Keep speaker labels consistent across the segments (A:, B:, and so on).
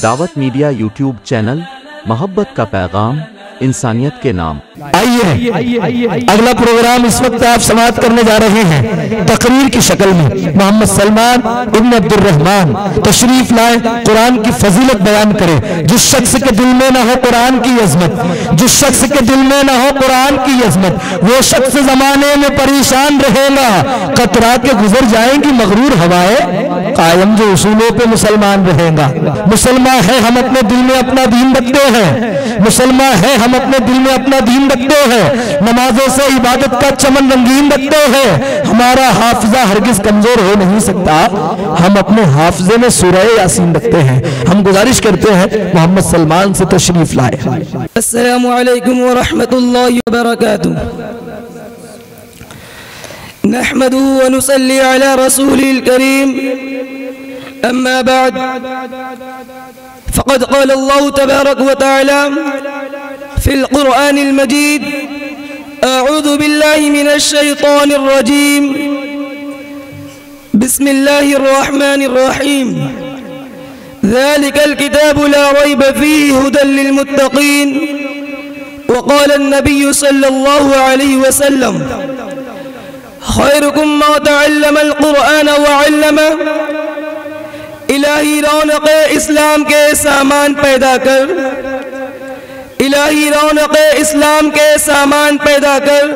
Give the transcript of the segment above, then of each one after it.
A: دعوت media YouTube channel, محبت کا پیغام، انسانیت کے نام۔
B: آئیے اگلا پروگرام اس وقت آپ سماعت کرنے جا رہے ہیں تقریر کی شکل میں۔ محمد سلمان ابن عبد الرحمن تشریف لائے، قرآن کی فضیلت بیان کرے۔ جس شخص کے دل میں نہ ہو قرآن کی عظمت، جس شخص کے دل میں نہ ہو قرآن کی عظمت، وہ شخص زمانے میں پریشان رہے گا۔ قطرات کے گزر جائیں گی مغرور ہوائیں، قائم جو اصولوں پہ مسلمان رہے گا۔ مسلمان ہے ہم اپنے دل میں اپنا دین رکھتے ہیں، مسلمان ہے ہم اپنے دل میں اپنا دین رکھتے ہیں، نمازوں سے عبادت کا چمن رنگین رکھتے ہیں۔ ہمارا حافظہ ہرگز کمزور ہو نہیں سکتا، ہم اپنے حافظے میں سورہ یاسین رکھتے ہیں۔ ہم گزارش کرتے ہیں محمد سلمان سے تشریف لائے۔
C: السلام علیکم ورحمۃ اللہ وبرکاتہ۔ نحمده ونصلي على رسوله الكريم، أما بعد، فقد قال الله تبارك وتعالى في القرآن المجيد: أعوذ بالله من الشيطان الرجيم، بسم الله الرحمن الرحيم، ذلك الكتاب لا ريب فيه هدى للمتقين. وقال النبي صلى الله عليه وسلم: خيركم ما تعلم القرآن وعلمه۔ الہی رونق اسلام کے سامان پیدا کر، الہی رونق اسلام کے سامان پیدا کر،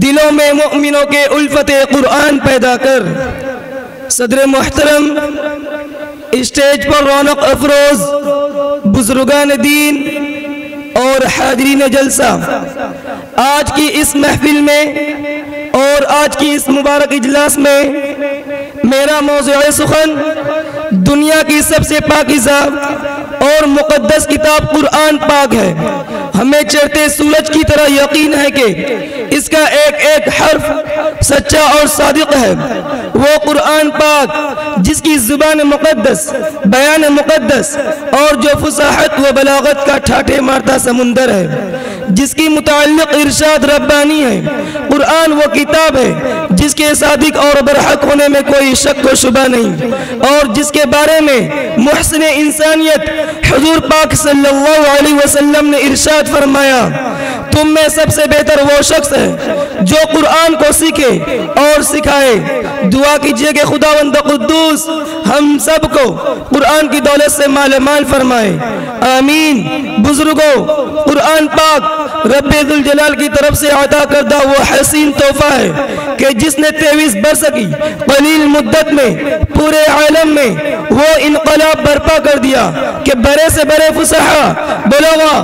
C: دلوں میں مؤمنوں کے الفت قرآن پیدا کر۔ صدر محترم، اسٹیج پر رونق افروز بزرگان دین اور حاضرین جلسہ، آج کی اس محفل میں اور آج کی اس مبارک اجلاس میں میرا موضوع سخن دنیا کی سب سے پاکیزہ اور مقدس کتاب قرآن پاک ہے۔ ہمیں چڑھتے سورج کی طرح یقین ہے کہ اس کا ایک ایک حرف سچا اور صادق ہے۔ وہ قرآن پاک جس کی زبان مقدس، بیان مقدس اور جو فصاحت و بلاغت کا ٹھاٹھے مارتا سمندر ہے، جس کی متعلق ارشاد ربانی ہے۔ قرآن وہ کتاب ہے جس کے صادق اور برحق ہونے میں کوئی شک و شبہ نہیں، اور جس کے بارے میں محسن انسانیت حضور پاک صلی اللہ علیہ وسلم نے ارشاد فرمایا: تم میں سب سے بہتر وہ شخص ہے جو قرآن کو سیکھے اور سکھائے۔ دعا کیجئے کہ خداوند قدوس ہم سب کو قرآن کی دولت سے مال مال فرمائے، آمین۔ بزرگوں، قرآن پاک رب ذوالجلال کی طرف سے عطا کردہ وہ حسین تحفہ ہے کہ جس نے 23 برس کی قلیل مدت میں پورے عالم میں وہ انقلاب برپا کر دیا کہ بڑے سے بڑے فصحا، بلغا،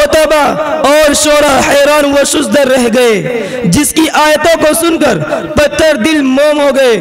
C: عتبا اور شعراء حیران و شزدر رہ گئے، جس کی آیتوں کو سن کر پتھر دل موم ہو گئے۔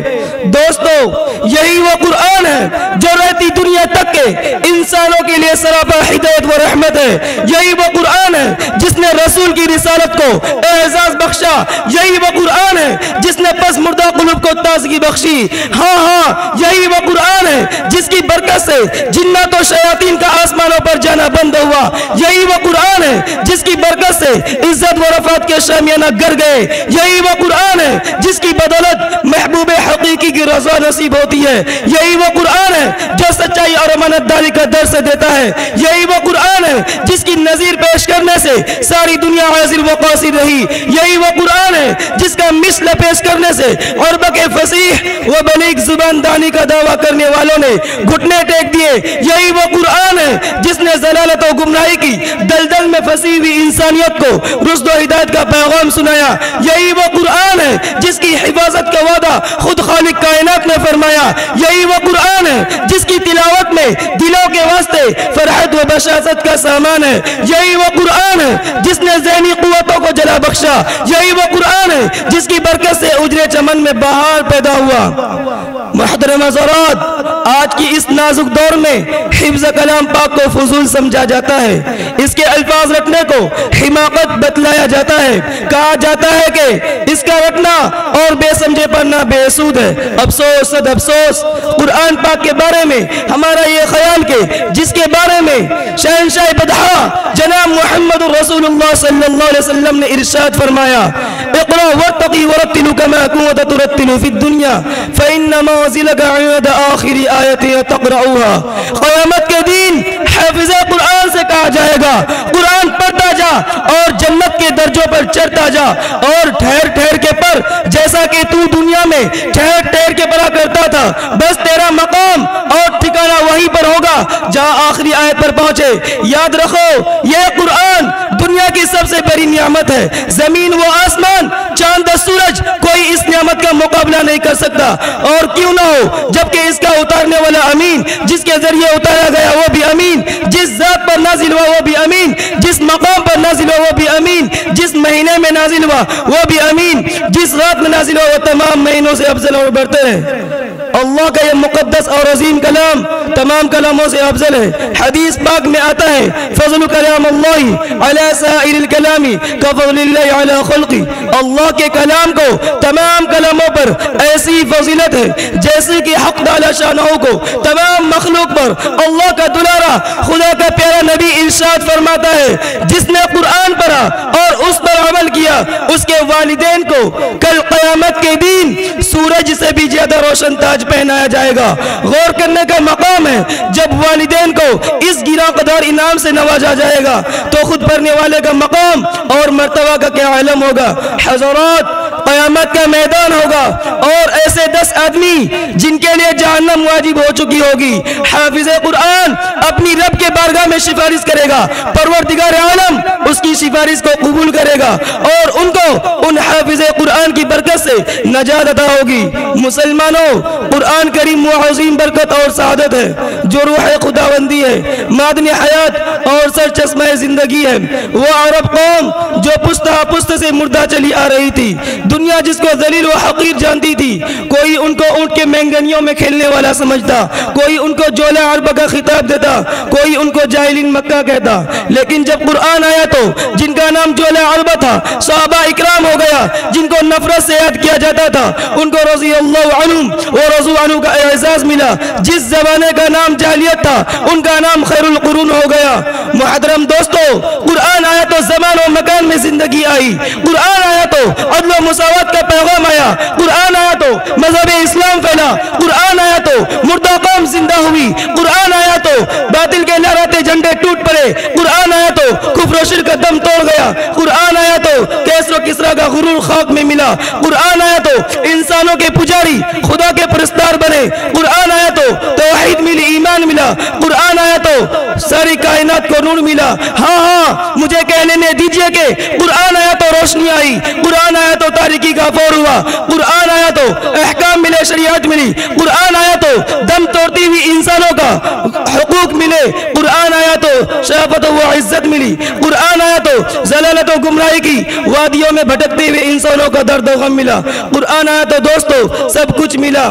C: دوستو، یہی وہ قرآن ہے جو رہتی دنیا تک کے انسانوں کے لیے سراپا ہدایت و رحمت ہے۔ یہی وہ قرآن ہے جس نے رسول کی رسالت کو اعزاز بخشا۔ یہی وہ قرآن ہے جس نے پس مردہ قلوب کو تازگی بخشی۔ ہاں، یہی وہ قرآن ہے جس کی برکت سے جنات و شیاطین کا آسمانوں پر جانا بند ہوا۔ یہی وہ قرآن ہے جس کی برکت سے عزت و رفعت کے شامیانہ گر گئے۔ یہی وہ قرآن ہے جس کی بدولت محبوب حقیقی کی رضا نصیب ہوتی ہے۔ یہی وہ قرآن ہے جو سچائی اور امانت داری کا درس دیتا ہے۔ یہی وہ قرآن ہے جس کی نظیر پیش کرنے سے ساری دنیا حاضر و قاصر رہی۔ یہی وہ قرآن ہے جس کا مثل پیش کرنے سے عرب کے فصیح و بلیغ زبان دانی کا دعویٰ کرنے والوں نے گھٹنے ٹیک دیے۔ یہی وہ قرآن ہے جس نے ضلالت و گمراہی کی دلدل میں پھنسی ہوئی انسانیت کو رشد و ہدایت کا پیغام سنایا۔ یہی وہ قرآن ہے جس کی حفاظت کا وعدہ خود خالق کائنات نے فرمایا۔ یہی وہ قرآن ہے جس کی تلاوت میں دلوں کے واسطے فرحت و بشاشت کا سامان ہے۔ یہی وہ قرآن ہے جس نے ذہنی قوتوں کو جلا بخشا۔ یہی وہ قرآن ہے جس کی برکت سے اجرے چمن میں بہار پیدا ہوا۔ محترم حضرات، آج کی اس نازک دور میں حفظ کلام پاک کو فضول سمجھا جاتا ہے، اس کے الفاظ رٹنے کو حماقت بتلایا جاتا ہے۔ کہا جاتا ہے کہ اس کا رٹنا اور بے سمجھے پڑھنا بے سود ہے۔ افسوس صد افسوس، قرآن پاک کے بارے میں ہمارا یہ خیال کہ جس کے بارے میں شہنشاہ بدحا جناب محمد رسول اللہ صلی اللہ علیہ وسلم نے ارشاد فرمایا: اقرأ وارتقي ورتل كما كنت ترتل في الدنيا فإن منزلك عند آخر آیت تقرأها۔ قیامت کے دن حافظ قرآن سے کہا جائے گا قرآن پڑھتا جا اور جنت کے درجوں پر چڑھتا جا، اور ٹھہر ٹھہر کے پڑھ، جیسا کہ تو دنیا میں ٹھہر ٹھہر کے پڑھا کرتا تھا، بس تیرا مقام اور ٹھکانہ وہیں پر ہوگا جہاں آخری آیت پر پہنچے۔ یاد رکھو یہ قرآن دنیا کی سب سے بڑی نعمت ہے، زمین و آسمان، چاند و سورج، کوئی اس نعمت کا مقابلہ نہیں کر سکتا، اور کیوں نہ ہو، جبکہ اس کا اتارنے والا امین، جس کے ذریعے اتارا گیا وہ بھی امین، جس ذات پر نازل ہوا وہ بھی امین، جس مقام پر نازل ہوا وہ بھی امین، جس مہینے میں نازل ہوا وہ بھی امین، جس رات میں نازل ہوا وہ تمام مہینوں سے افضل اور بہتر ہے۔ اللہ کا یہ مقدس اور عظیم کلام تمام کلاموں سے افضل ہے۔ حدیث پاک میں آتا ہے فضل کلام اللہ علی سائر الکلام کفضل اللہ علی خلقی، اللہ کے کلام کو تمام کلاموں پر ایسی فضیلت ہے جیسے کہ حق تعالی شانہ کو تمام مخلوق پر اللہ کا دلارا خدا کا پیارا نبی ارشاد فرماتا ہے جس نے قرآن پڑھا اور اس پر عمل کیا اس کے والدین کو کل قیامت کے دن سورج سے بھی زیادہ روشن تاج پہنایا جائے گا۔ غور کرنے کا مقام ہے جب والدین کو اس گراں قدر انعام سے نوازا جائے گا تو خود پڑھنے والے کا مقام اور مرتبہ کا کیا عالم ہوگا۔ حضرات قیامت کا میدان ہوگا اور ایسے 10 آدمی جن کے لیے جہنم واجب ہو چکی ہوگی، حافظ قرآن اپنی رب کے بارگاہ میں سفارش کرے گا، پروردگار عالم اس کی سفارش کو قبول کرے گا اور ان کو ان حافظ قرآن کی برکت سے نجات عطا ہوگی۔ مسلمانوں قرآن کریم وہ عظیم برکت اور سعادت ہے جو روح خداوندی ہے، معدن حیات اور سر چشمہ زندگی ہے۔ وہ عرب قوم جو پشتہ پشت سے مردہ چلی آ رہی تھی، دنیا جس کو ذلیل و حقیر جانتی تھی، کوئی ان کو اونٹ کے مینگنیوں میں کھیلنے والا سمجھتا، کوئی ان کو جولا عرب کا خطاب دیتا، کوئی ان کو جاہلین مکہ کہتا، لیکن جب قرآن آیا تو جن کا نام جولا عرب تھا صحابہ اکرام ہو گیا، جن کو نفرت سے یاد کیا جاتا تھا ان کو رضی اللہ عنہم و رضو عنہ کا اعزاز ملا، جس زمانے کا نام جاہلیت تھا ان کا نام خیر القرون ہو گیا۔ محترم دوستو قرآن آیا تو زمان و مکان میں زندگی آئی، قرآن آیا تو عدل و مساوات کا پیغام آیا، قرآن آیا تو مذہب اسلام پھیلا، قرآن آیا تو مردہ قوم زندہ ہوئی، قرآن آیا تو باطل کے لہراتے جھنڈے ٹوٹ پڑے، قرآن آیا تو کفر و شرک کا دم توڑ گیا، قرآن آیا تو کیسر و کسرا کا غرور خاک میں ملا، قرآن آیا تو انسانوں کے پجاری خدا کے پرستار بنے، قرآن آیا تو توحید ملی، ایمان ملا، قرآن آیا تو ساری کائنات کو نور ملا۔ ہاں مجھے کہہ لینے دیجئے کہ قرآن آیا تو روشنی آئی، قرآن آیا تو تاریکی کا فور ہوا، قرآن آیا تو احکام ملے، شریعت ملی، قرآن آیا تو دم توڑتی ہوئی انسانوں کا حقوق ملے، قرآن آیا تو شرافت و عزت ملی، قرآن آیا تو ضلالت و گمراہی کی وادیوں میں بھٹکتے ہوئے انسانوں کا درد و غم ملا، قرآن آیا تو دوستو سب کچھ ملا۔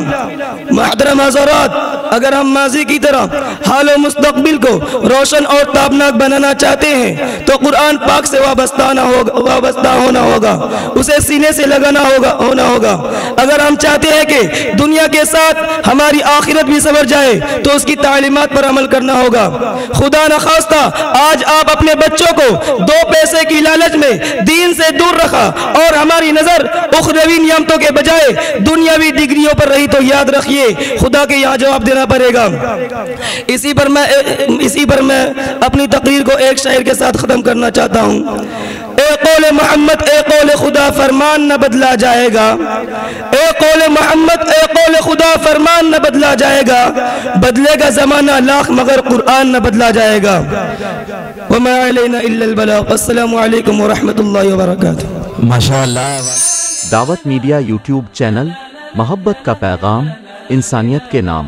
C: محترم حضرات اگر ہم ماضی کی طرح حال و مستقبل کو روشن اور تابناک بنانا چاہتے ہیں تو قرآن پاک سے وابستہ ہونا ہوگا، اسے سینے سے لگانا ہوگا۔ اگر ہم چاہتے ہیں کہ دنیا کے ساتھ ہماری آخرت بھی سنور جائے تو اس کی تعلیمات پر عمل کرنا ہوگا۔ خدا نخواستہ آج آپ اپنے بچوں کو 2 پیسے کی لالچ میں دین سے دور رکھا اور ہماری نظر اخروی نعمتوں کے بجائے دنیاوی ڈگریوں پر رہی تو یاد رکھیے خدا کے یہاں جواب دینا پڑے گا۔ اسی پر میں اپنی تقریر کو ایک شعر کے ساتھ ختم کرنا چاہتا ہوں۔ اے قول محمد اے قول خدا فرمان نہ بدلا جائے گا، اے قول محمد اے قول خدا فرمان نہ بدلا جائے گا، بدلے گا زمانہ لاکھ مگر قرآن نہ بدلا جائے گا۔ وما علینا الا البلاغ۔ السلام علیکم ورحمۃ اللہ وبرکاتہ۔
B: ماشاءاللہ۔
A: دعوت میڈیا یوٹیوب چینل محبت کا پیغام، انسانیت کے نام۔